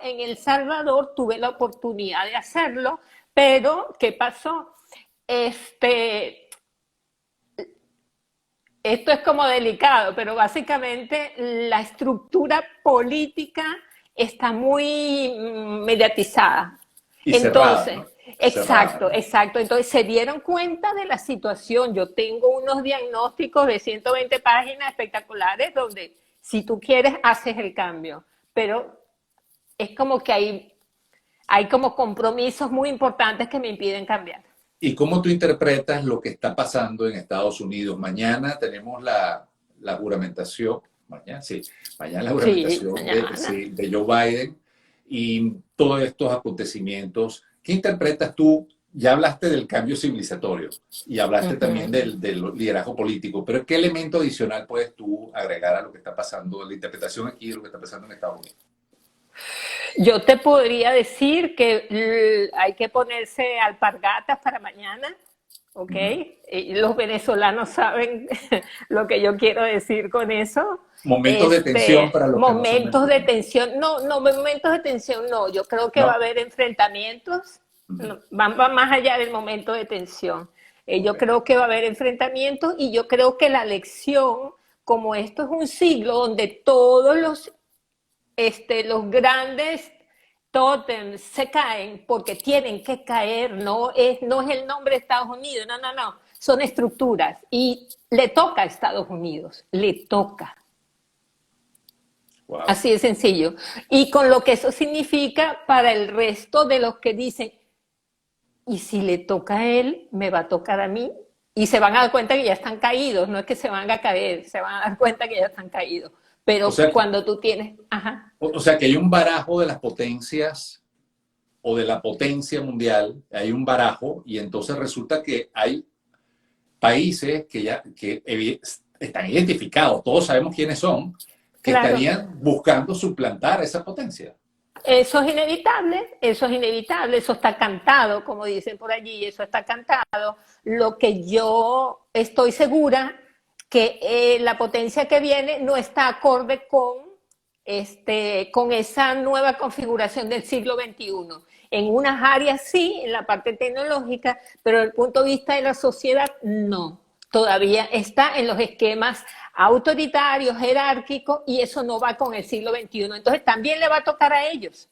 B: En El Salvador tuve la oportunidad de hacerlo, pero ¿qué pasó? Este, Esto es como delicado, pero básicamente la estructura política está muy mediatizada.
A: Y cerrada,
B: Entonces,
A: ¿no? Cerrada,
B: exacto,
A: ¿no?
B: exacto. Entonces se dieron cuenta de la situación. Yo tengo unos diagnósticos de 120 páginas espectaculares donde si tú quieres haces el cambio, pero es como que hay como compromisos muy importantes que me impiden cambiar.
A: ¿Y cómo tú interpretas lo que está pasando en Estados Unidos? Mañana tenemos la juramentación, mañana sí, mañana la
B: Sí,
A: juramentación
B: mañana.
A: sí, de Joe Biden y todos estos acontecimientos. ¿Qué interpretas tú? Ya hablaste del cambio civilizatorio y hablaste también
B: Uh-huh.
A: del liderazgo político, pero ¿qué elemento adicional puedes tú agregar a lo que está pasando, la interpretación aquí de lo que está pasando en Estados Unidos?
B: Yo te podría decir que hay que ponerse alpargatas para mañana, ¿ok?
A: Ujú.
B: Y los venezolanos saben lo que yo quiero decir con eso.
A: Momentos de tensión para los que no son
B: Momentos de
A: venezolanos.
B: tensión, no, momentos de tensión no, yo creo que va a
A: ¿No?
B: haber enfrentamientos,
A: Ujú.
B: no, van más allá del momento de tensión.
A: Ok.
B: Yo creo que va a haber enfrentamientos y yo creo que la lección, como esto es un siglo donde todos los grandes tótems se caen porque tienen que caer, no es el nombre de Estados Unidos, no, son estructuras y le toca a Estados Unidos, le toca.
A: Wow.
B: Así de sencillo. Y con lo que eso significa para el resto de los que dicen, y si le toca a él, me va a tocar a mí. Y se van a dar cuenta que ya están caídos, no es que se van a caer, se van a dar cuenta que ya están caídos.
A: O
B: Pero
A: sea,
B: cuando tú tienes, ajá,
A: o sea que hay un barajo de las potencias o de la potencia mundial, hay un barajo y entonces resulta que hay países que ya están identificados, todos sabemos quiénes son, que
B: claro,
A: estarían buscando suplantar esa potencia.
B: eso es inevitable, eso está cantado, como dicen por allí, eso está cantado. Lo que yo estoy segura que la potencia que viene no está acorde con esa nueva configuración del siglo XXI. En unas áreas sí, en la parte tecnológica, pero desde el punto de vista de la sociedad, no. Todavía está en los esquemas autoritarios, jerárquicos, y eso no va con el siglo XXI. Entonces también le va a tocar a ellos,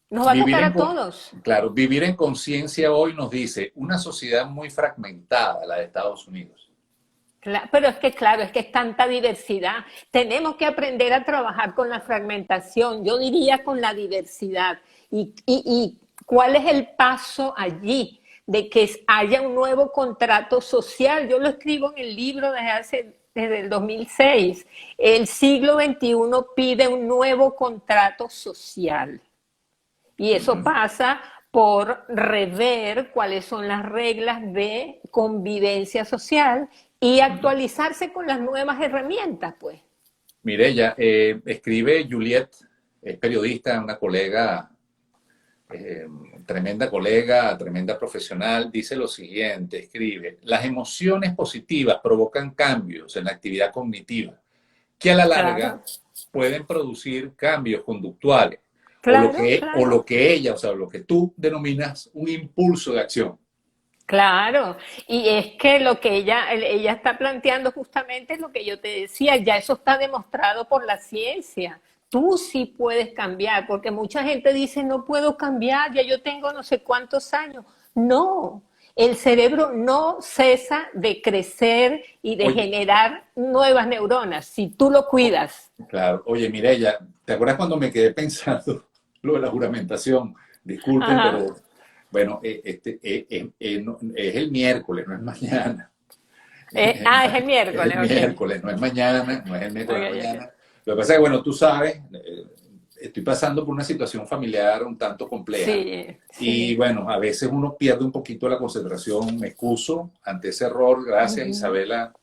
B: nos va a
A: Vivir
B: tocar
A: en,
B: a todos.
A: claro, vivir en conciencia hoy nos dice una sociedad muy fragmentada, la de Estados Unidos.
B: Pero es que, claro, es que es tanta diversidad. Tenemos que aprender a trabajar con la fragmentación, yo diría con la diversidad. ¿Y cuál es el paso allí? De que haya un nuevo contrato social. Yo lo escribo en el libro desde el 2006. El siglo XXI pide un nuevo contrato social. Y
A: Uh
B: eso
A: -huh.
B: pasa por rever cuáles son las reglas de convivencia social y
A: Uh -huh.
B: actualizarse con las nuevas herramientas, pues.
A: Mireya, escribe Juliet, es periodista, una colega, eh, tremenda colega, tremenda profesional, dice lo siguiente, escribe, las emociones positivas provocan cambios en la actividad cognitiva, que a la larga
B: Claro,
A: pueden producir cambios conductuales,
B: claro,
A: o
B: claro.
A: lo que ella, o sea, lo que tú denominas un impulso de acción.
B: Claro, y es que lo que ella está planteando justamente es lo que yo te decía, ya eso está demostrado por la ciencia. Tú sí puedes cambiar, porque mucha gente dice, no puedo cambiar, ya yo tengo no sé cuántos años. No, el cerebro no cesa de crecer y de
A: Oye,
B: generar nuevas neuronas si tú lo cuidas.
A: claro, oye, Mireya, ¿te acuerdas cuando me quedé pensando lo de la juramentación? Disculpen,
B: Ajá.
A: pero bueno, es el miércoles, no es mañana.
B: Es el
A: Es el
B: miércoles, ok.
A: miércoles, no es mañana, no es el miércoles, no es
B: Ok, ok.
A: mañana. Lo que pasa es que, bueno, tú sabes, estoy pasando por una situación familiar un tanto compleja.
B: Sí,
A: Y
B: sí.
A: bueno, a veces uno pierde un poquito la concentración, me excuso ante ese error. Gracias,
B: Ujú.
A: Isabela,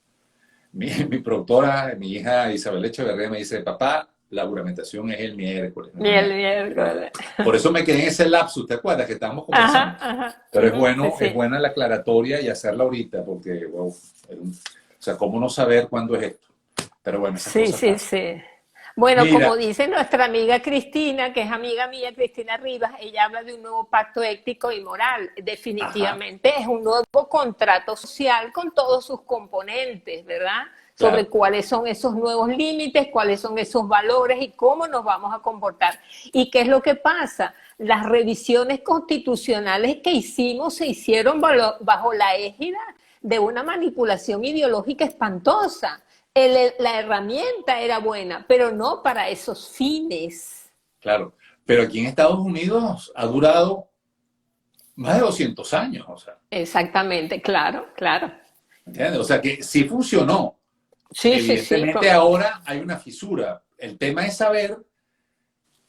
A: mi productora, mi hija Isabel Echeverría me dice, papá, la juramentación es el miércoles, no es
B: Y el
A: mañana.
B: miércoles.
A: Por eso me quedé en ese lapsus, ¿te acuerdas que estábamos
B: Ajá,
A: conversando?
B: ajá.
A: Pero
B: Ujú, sí,
A: es
B: sí.
A: buena la aclaratoria y hacerla ahorita, porque, wow, o sea, ¿cómo no saber cuándo es esto? Pero bueno, esas
B: Sí,
A: cosas
B: sí,
A: pasan.
B: sí. Bueno, como
A: Mira,
B: dice nuestra amiga Cristina, que es amiga mía, Cristina Rivas, ella habla de un nuevo pacto ético y moral.
A: ajá,
B: Definitivamente es un nuevo contrato social con todos sus componentes, ¿verdad? Sobre
A: claro,
B: cuáles son esos nuevos límites, cuáles son esos valores y cómo nos vamos a comportar. ¿Y qué es lo que pasa? Las revisiones constitucionales que hicimos se hicieron bajo la égida de una manipulación ideológica espantosa. La herramienta era buena, pero no para esos fines.
A: claro. Pero aquí en Estados Unidos ha durado más de 200 años, o sea,
B: Exactamente, claro, claro.
A: ¿entiendes? O sea, que sí funcionó.
B: Sí, sí, sí.
A: Evidentemente ahora hay una fisura. El tema es saber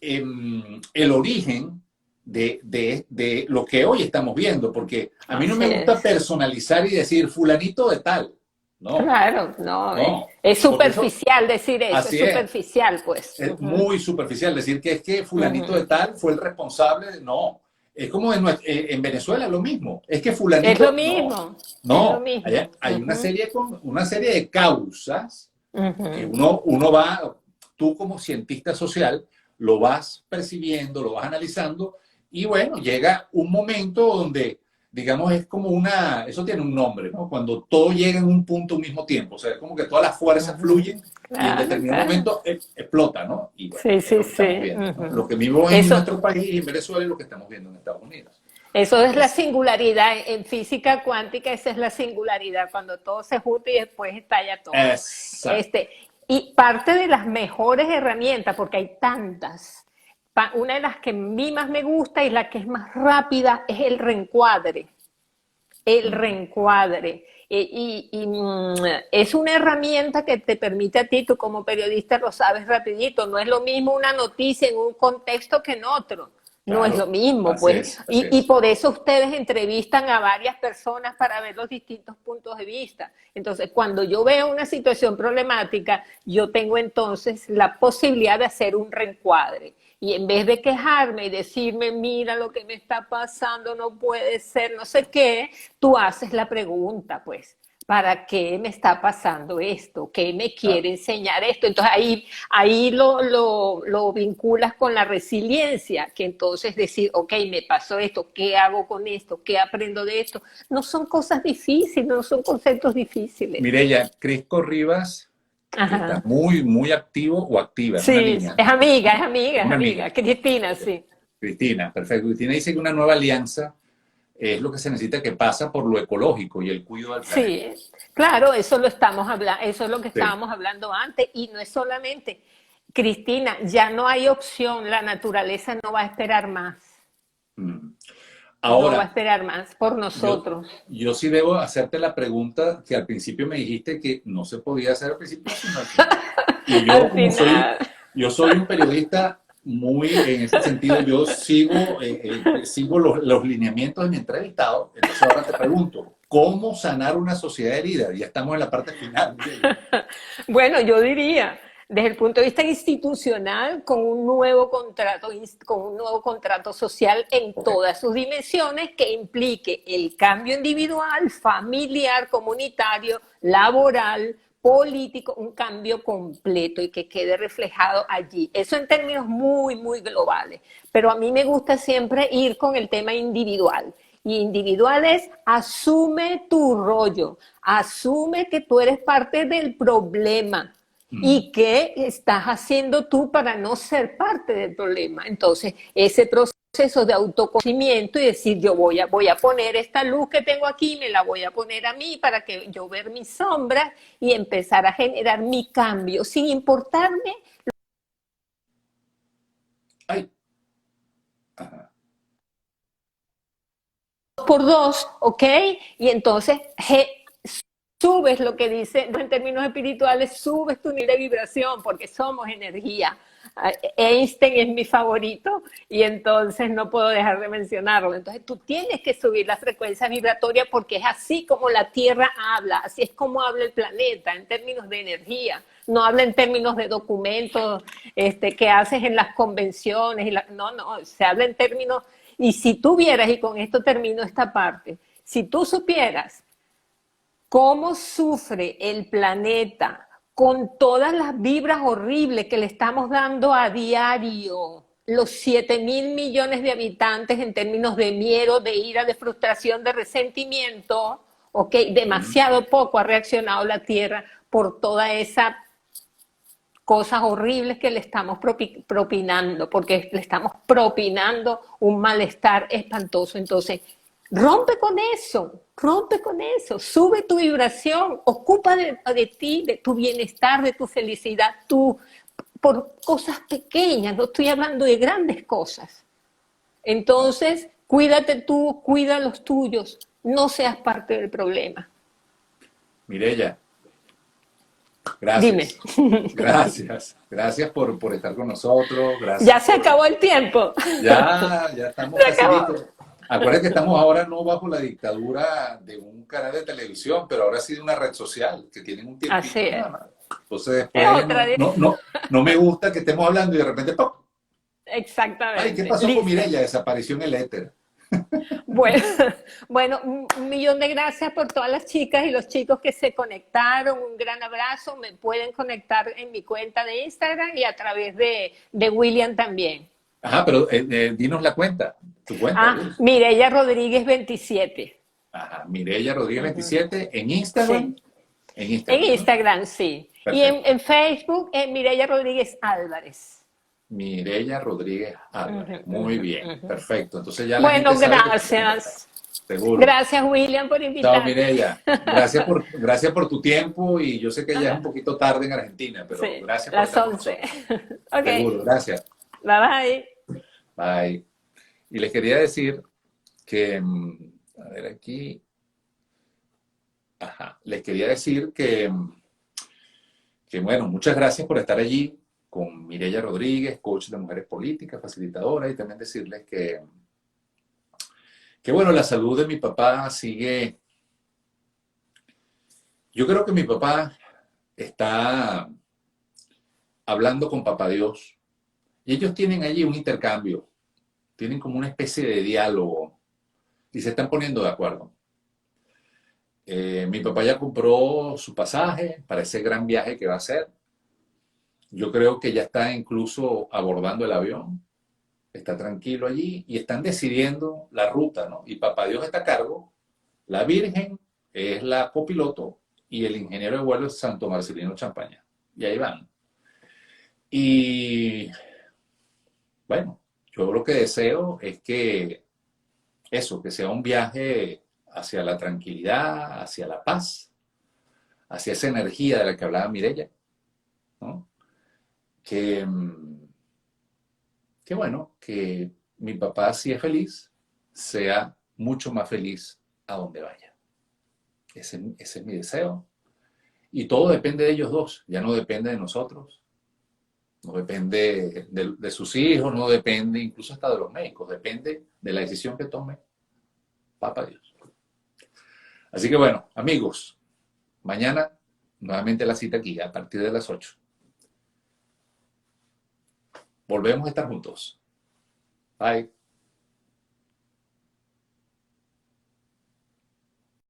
A: el origen de lo que hoy estamos viendo, porque a mí no
B: Así
A: me gusta
B: es.
A: personalizar y decir fulanito de tal. No,
B: Claro, no,
A: no,
B: es
A: porque eso,
B: superficial decir eso, es
A: así
B: superficial, pues.
A: es
B: Ujú,
A: muy superficial decir que es que fulanito de
B: ujú.
A: tal fue el responsable. No, es como en Venezuela lo mismo, es que
B: Es lo
A: fulanito, no,
B: mismo, es lo
A: no,
B: mismo.
A: hay
B: Ujú,
A: una serie de causas que
B: ujú.
A: uno va, tú como cientista social, lo vas percibiendo, lo vas analizando, y bueno, llega un momento donde, digamos, es como eso tiene un nombre, ¿no? Cuando todo llega en un punto al mismo tiempo, o sea, es como que todas las fuerzas
B: Ujú.
A: fluyen y en
B: Claro,
A: determinado
B: claro.
A: momento explota, ¿no? Y bueno,
B: Sí,
A: es
B: sí,
A: lo que estamos
B: sí.
A: viendo, ¿no? Lo
B: Ujú.
A: que vimos en
B: Eso,
A: nuestro país, en Venezuela, y lo que estamos viendo en Estados Unidos.
B: Eso es la
A: Es,
B: singularidad. En física cuántica, esa es la singularidad, cuando todo se junta y después estalla todo.
A: exacto.
B: Este, y parte de las mejores herramientas, porque hay tantas, una de las que a mí más me gusta y la que es más rápida es el reencuadre. El
A: Mm,
B: reencuadre. Es una herramienta que te permite a ti, tú como periodista lo sabes rapidito, no es lo mismo una noticia en un contexto que en otro, no es lo
A: claro,
B: mismo,
A: así
B: pues,
A: es, así
B: y
A: es.
B: por eso ustedes entrevistan a varias personas para ver los distintos puntos de vista. Entonces, cuando yo veo una situación problemática, yo tengo entonces la posibilidad de hacer un reencuadre. Y en vez de quejarme y decirme, mira lo que me está pasando, no puede ser, no sé qué, tú haces la pregunta, pues, ¿para qué me está pasando esto? ¿Qué me
A: Claro.
B: quiere enseñar esto? Entonces ahí lo vinculas con la resiliencia, que entonces decir, ok, me pasó esto, ¿qué hago con esto? ¿Qué aprendo de esto? No son cosas difíciles, no son conceptos difíciles.
A: Mireya, Crisco Rivas está
B: Ajá.
A: muy, muy activo o activa, es una
B: Sí,
A: niña,
B: es amiga, es
A: ¿no?
B: amiga,
A: Es
B: es
A: una
B: amiga.
A: amiga.
B: Cristina, sí.
A: Cristina, perfecto. Cristina dice que una nueva alianza es lo que se necesita que pasa por lo ecológico y el cuidado del planeta.
B: Sí, claro, eso lo estamos hablando, eso es lo que
A: Sí.
B: estábamos hablando antes, y no es solamente, Cristina, ya no hay opción, la naturaleza no va a esperar más,
A: Mm.
B: no va a
A: Ahora,
B: esperar más por
A: yo,
B: nosotros.
A: yo sí debo hacerte la pregunta que al principio me dijiste que no se podía hacer al principio, sino al final. Y yo,
B: Al
A: como
B: final,
A: yo soy un periodista muy, en ese sentido, yo sigo los lineamientos de mi entrevistado. Entonces ahora te pregunto, ¿cómo sanar una sociedad herida? Ya estamos en la parte final, Mireya.
B: bueno, yo diría, desde el punto de vista institucional, con un nuevo contrato social en
A: Ok,
B: todas sus dimensiones que implique el cambio individual, familiar, comunitario, laboral, político, un cambio completo y que quede reflejado allí. Eso en términos muy, muy globales. Pero a mí me gusta siempre ir con el tema individual. Y individual es asume tu rollo, asume que tú eres parte del problema
A: mm,
B: y qué estás haciendo tú para no ser parte del problema. Entonces, ese proceso de autoconocimiento y decir, voy a poner esta luz que tengo aquí, me la voy a poner a mí para que yo ver mis sombras y empezar a generar mi cambio, sin importarme
A: Ay. Ajá.
B: Por dos, ¿ok? Y entonces subes lo que dice en términos espirituales, subes tu nivel de vibración porque somos energía. Einstein es mi favorito y entonces no puedo dejar de mencionarlo. Entonces tú tienes que subir la frecuencia vibratoria porque es así como la Tierra habla, así es como habla el planeta en términos de energía. No habla en términos de documentos que haces en las convenciones. No, se habla en términos... Y si tú vieras, y con esto termino esta parte, si tú supieras cómo sufre el planeta con todas las vibras horribles que le estamos dando a diario, los 7.000 millones de habitantes en términos de miedo, de ira, de frustración, de resentimiento, ¿ok? Demasiado poco ha reaccionado la Tierra por toda esa cosas horribles que le estamos propinando, porque le estamos propinando un malestar espantoso. Entonces, rompe con eso, sube tu vibración, ocupa de ti, de tu bienestar, de tu felicidad, por cosas pequeñas, no estoy hablando de grandes cosas. Entonces, cuídate tú, cuida a los tuyos, no seas parte del problema.
A: Mireya,
B: Dime.
A: gracias. Gracias. Gracias por estar con nosotros.
B: Ya
A: Gracias
B: se acabó el tiempo.
A: Ya estamos
B: Se
A: casi
B: acabó.
A: listos. Acuérdate que estamos ahora no bajo la dictadura de un canal de televisión, pero ahora sí de una red social, que tienen un
B: Así
A: tiempito
B: es.
A: nada más. Entonces
B: Es
A: después
B: otra.
A: no me gusta que estemos hablando y de repente ¡pum! Ay, ¿qué
B: Exactamente.
A: pasó con
B: Listo.
A: Mireya? Desapareció en el éter.
B: Bueno, bueno, un millón de gracias por todas las chicas y los chicos que se conectaron. Un gran abrazo. Me pueden conectar en mi cuenta de Instagram y a través de William también.
A: Ajá, pero dinos la cuenta, tu cuenta,
B: Ah,
A: dinos.
B: Mireya Rodríguez 27.
A: Ajá, Mireya Rodríguez
B: Ujú.
A: 27 en Instagram.
B: Sí.
A: En
B: En
A: Instagram, ¿no?
B: Instagram, sí. Y
A: Perfecto.
B: en Facebook, en Mireya Rodríguez Álvarez.
A: Mireya Rodríguez
B: Ujú,
A: Álvarez. Muy
B: ujú,
A: bien,
B: ujú.
A: perfecto. Entonces ya la gente
B: Bueno,
A: sabe que te puede contactar.
B: gracias.
A: Seguro.
B: Gracias, William, por
A: Chao,
B: invitarme.
A: Mireya. Gracias por tu tiempo y yo sé que ya es un poquito tarde en Argentina, pero
B: Sí,
A: gracias por
B: las
A: estar con
B: 11.
A: nosotros.
B: Ok,
A: Seguro, gracias.
B: bye bye.
A: Bye. Y les quería decir que, a ver aquí, ajá, les quería decir que bueno, muchas gracias por estar allí con Mireya Rodríguez, coach de mujeres políticas, facilitadora, y también decirles que bueno, la salud de mi papá sigue. Yo creo que mi papá está hablando con Papá Dios y ellos tienen allí un intercambio, tienen como una especie de diálogo y se están poniendo de acuerdo. Mi papá ya compró su pasaje para ese gran viaje que va a hacer. Yo creo que ya está incluso abordando el avión, está tranquilo allí y están decidiendo la ruta, ¿no? Y Papá Dios está a cargo, la Virgen es la copiloto y el ingeniero de vuelo es Santo Marcelino Champaña. Y ahí van. Y bueno, yo lo que deseo es que eso, que sea un viaje hacia la tranquilidad, hacia la paz, hacia esa energía de la que hablaba Mireya, ¿no? Que, que bueno, que mi papá, si es feliz, sea mucho más feliz a donde vaya. Ese es mi deseo. Y todo depende de ellos dos, ya no depende de nosotros, no depende de sus hijos, no depende incluso hasta de los médicos, depende de la decisión que tome Papá Dios. Así que bueno, amigos, mañana nuevamente la cita aquí a partir de las 8. Volvemos a estar juntos. Bye.